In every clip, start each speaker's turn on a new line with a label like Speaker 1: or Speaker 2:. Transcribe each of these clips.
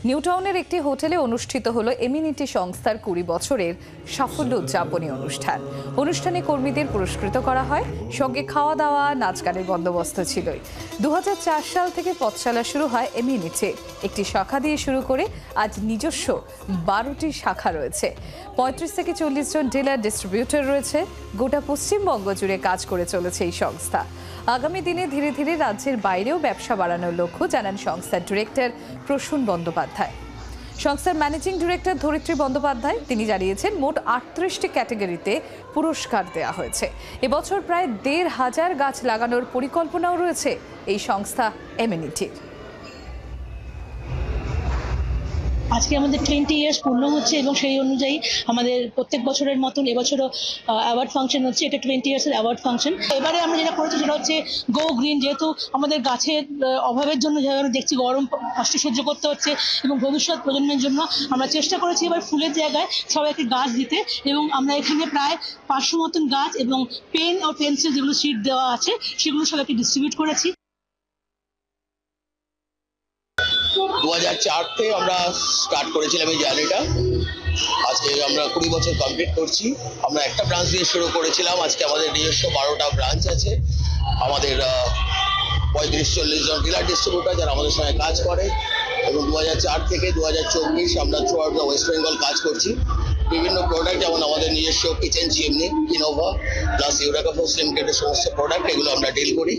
Speaker 1: New টাউনের একটি হোটেলে অনুষ্ঠিত হলো এমিনিটি সংস্থার ২০ বছরের সাফল্য উদযাপনী অনুষ্ঠান। অনুষ্ঠানে কর্মীদের পুরস্কৃত করা হয়, সঙ্গে খাওয়া দাওয়া, নাচ গানের বন্দোবস্ত ছিলই। ২০০৪ সাল থেকে পথ চলা শুরু হয় এমিনিটি। একটি শাখা দিয়ে শুরু করে আজ নিজস্ব ১২টি শাখা রয়েছে। ৩৫ থেকে ৪০ জন ডিলার ডিস্ট্রিবিউটর রয়েছে। গোটা পশ্চিমবঙ্গ জুড়ে কাজ করে চলেছে এই সংস্থা। আগামী দিনে ধীরে ধীরে রাজ্যের বাইরেও ব্যবসা বাড়ানোর লক্ষ্য জানান সংস্থার ডিরেক্টর প্রসূন বন্দ্যোপাধ্যায়। সংস্থার ম্যানেজিং ডিরেক্টর ধরিত্রী বন্দ্যোপাধ্যায় তিনি জানিয়েছেন, মোট ৩৮টি ক্যাটাগরিতে পুরস্কার দেওয়া হয়েছে। এবছর প্রায় ১৫০০ গাছ লাগানোর পরিকল্পনাও রয়েছে এই সংস্থা এমিনিটির।
Speaker 2: আজকে আমাদের 20 ইয়ার্স পূর্ণ হচ্ছে এবং সেই অনুযায়ী আমাদের প্রত্যেক বছরের মতন এবছরও অ্যাওয়ার্ড ফাংশন হচ্ছে। এটা 20 ইয়ার্সের অ্যাওয়ার্ড ফাংশন। এবারে আমরা যেটা করেছি সেটা হচ্ছে গো গ্রিন। যেহেতু আমাদের গাছের অভাবের জন্য যেভাবে দেখছি গরম কষ্ট সহ্য করতে হচ্ছে এবং ভবিষ্যৎ প্রজন্মের জন্য আমরা চেষ্টা করেছি এবার ফুলের জায়গায় সবাইকে গাছ দিতে, এবং আমরা এখানে প্রায় 500 মতন গাছ এবং পেন ও পেন্সিল যেগুলো শিট দেওয়া আছে সেগুলো সবাইকে ডিস্ট্রিবিউট করেছি।
Speaker 3: 2004 থেকে আমরা স্টার্ট করেছিলাম এই জার্নিটা। আজকে আমরা 20 বছর কমপ্লিট করছি। আমরা একটা ব্রাঞ্চ দিয়ে শুরু করেছিলাম, আজকে আমাদের নিজস্ব 12টা ব্রাঞ্চ আছে। আমাদের 35-40 জন ডিলার ডিস্ট্রিবিউটর যারা আমাদের সঙ্গে কাজ করে, এবং 2004 থেকে 2024 আমরা through out the West Bengal কাজ করছি। বিভিন্ন প্রোডাক্ট যেমন আমাদের নিজস্ব kitchen chimney, Innova plus eureka force লিমিটেডের সমস্ত প্রোডাক্ট এগুলো আমরা ডিল করি।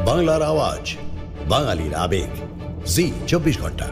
Speaker 4: বাংলার আওয়াজ, বাঙালির আবেগ, জি 24 ঘন্টা।